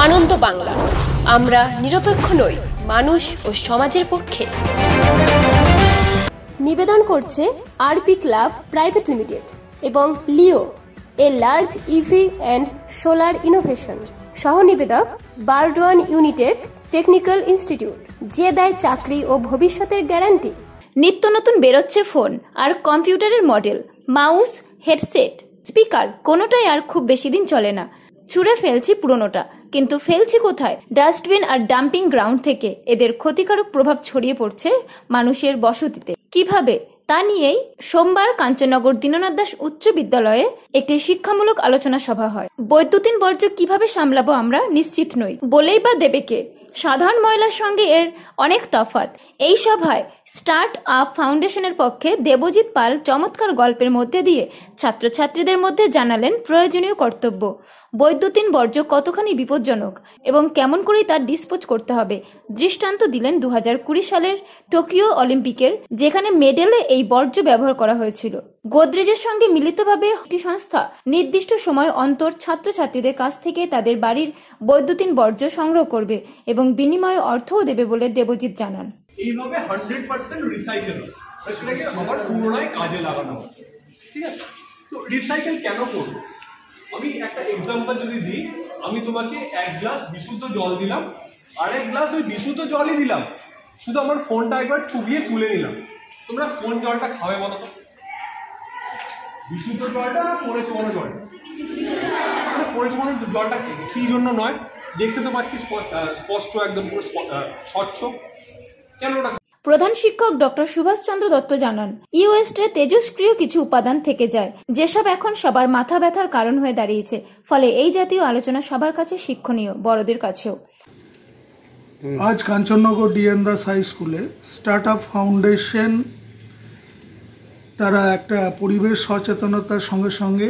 আনন্দ বাংলা, আমরা নিরপেক্ষ নই, মানুষ ও সমাজের পক্ষে। নিবেদন করছে আরপি ক্লাব প্রাইভেট লিমিটেড এবং Leo, a large EV and solar innovation. সহ নিবেদক বারডোয়ান ইউনিটেক টেকনিক্যাল ইনস্টিটিউট, যে দেয় চাকরি ও ভবিষ্যতের গ্যারান্টি। নিত্য নতুন বেরোচ্ছে ফোন আর কম্পিউটারের মডেল, মাউস, হেডসেট, স্পিকার, কোনোটাই আর খুব বেশি দিন চলে না। ছুঁড়ে ফেলছি পুরোনোটা, কিন্তু ফেলছি কোথায়? ডাস্টবিন আর ডাম্পিং গ্রাউন্ড থেকে এদের ক্ষতিকারক প্রভাব ছড়িয়ে পড়ছে মানুষের বসতিতে। কিভাবে, তা নিয়েই সোমবার কাঞ্চননগর দীননাথ দাস উচ্চ বিদ্যালয়ে একটি শিক্ষামূলক আলোচনা সভা হয়। বৈদ্যুতিন বর্জ্য কিভাবে সামলাবো আমরা নিশ্চিত নই, বলেই বা দেবে কে? সাধারণ ময়লার সঙ্গে এর অনেক তফাৎ। এই সভায় স্টার্ট আপ ফাউন্ডেশনের পক্ষে দেবজিৎ পাল চমৎকার গল্পের মধ্যে দিয়ে ছাত্রছাত্রীদের মধ্যে জানালেন প্রয়োজনীয় কর্তব্য। বৈদ্যুতিন বর্জ্য কতখানি বিপজ্জনক এবং কেমন করেই তার ডিসপোজ করতে হবে দৃষ্টান্ত দিলেন 2020 সালের টোকিও অলিম্পিকের, যেখানে মেডেলে এই বর্জ্য ব্যবহার করা হয়েছিল। গোদরেজের সঙ্গে মিলিতভাবে একটি সংস্থা নির্দিষ্ট সময় অন্তর ছাত্রছাত্রীদের কাছ থেকে তাদের বাড়ির বৈদ্যুতিন বর্জ্য সংগ্রহ করবে এবং বিনিময়ে অর্থও দেবে বলে দেবজিৎ জানান। এইভাবে 100% রিসাইকেল হয়, সেটাকে আবার পুনরায় কাজে লাগানো হয়। ঠিক আছে, তো রিসাইকেল কেন করবো? আমি একটা এক্সাম্পল যদি দিই, আমি তোমাকে এক গ্লাস বিশুদ্ধ জল দিলাম, আর এক গ্লাস ওই বিশুদ্ধ জলই দিলাম, শুধু আমার ফোনটা একবার চুবিয়ে তুলে নিলাম। তোমরা কোন জলটা খাবে বলো তো? বিশুদ্ধ জলটা না ফোনে চোবানো জলটা? ফোনে চোবানো জলটা কি জন্য নয়? দেখতে তো পাচ্ছি স্পষ্ট, একদম পুরো স্বচ্ছ। কেন ওটা? প্রধান শিক্ষক ডক্টর সুভাষচন্দ্র দত্ত জানান, ইওয়েস্টে তেজস্ক্রিয় কিছু উপাদান থেকে যায়, যেসব এখন সবার মাথা ব্যথার কারণ হয়ে দাঁড়িয়েছে। ফলে এই জাতীয় আলোচনা সবার কাছে শিক্ষণীয়, বড়দের কাছেও। আজ কাঞ্চননগর ডিএন দাস হাই স্কুলে স্টার্ট আপ ফাউন্ডেশন তারা একটা পরিবেশ সচেতনতার সঙ্গে সঙ্গে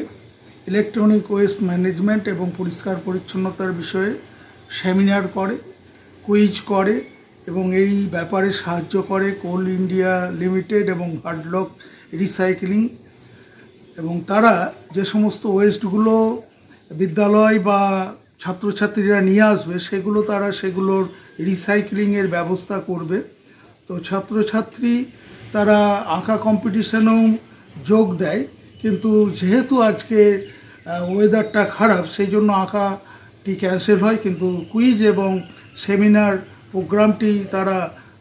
ইলেকট্রনিক ওয়েস্ট ম্যানেজমেন্ট এবং পরিষ্কার পরিচ্ছন্নতার বিষয়ে সেমিনার করে, কুইজ করে এবং এই ব্যাপারে সাহায্য করে কোল ইন্ডিয়া লিমিটেড এবং হার্ডলক রিসাইক্লিং। এবং তারা যে সমস্ত ওয়েস্টগুলো বিদ্যালয় বা ছাত্রছাত্রীরা নিয়ে আসবে সেগুলোর রিসাইক্লিংয়ের ব্যবস্থা করবে। তো ছাত্রছাত্রী তারা আঁকা কম্পিটিশনেও যোগ দেয়, কিন্তু যেহেতু আজকে ওয়েদারটা খারাপ সেই জন্য আঁকাটি ক্যান্সেল হয়, কিন্তু কুইজ এবং সেমিনার প্রোগ্রামটি তারা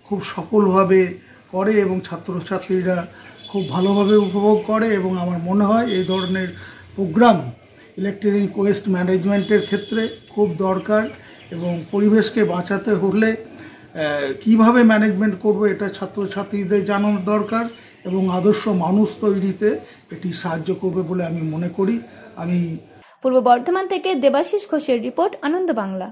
খুব সফলভাবে করে এবং ছাত্রছাত্রীরা খুব ভালোভাবে উপভোগ করে। এবং আমার মনে হয় এই ধরনের প্রোগ্রাম ইলেকট্রনিক ওয়েস্ট ম্যানেজমেন্টের ক্ষেত্রে খুব দরকার এবং পরিবেশকে বাঁচাতে হলে কিভাবে ম্যানেজমেন্ট করব এটা ছাত্রছাত্রীদের জানানো দরকার এবং আদর্শ মানুষ তৈরিতে এটি সাহায্য করবে বলে আমি মনে করি। পূর্ব বর্ধমান থেকে দেবাশিস ঘোষের রিপোর্ট, আনন্দ বাংলা।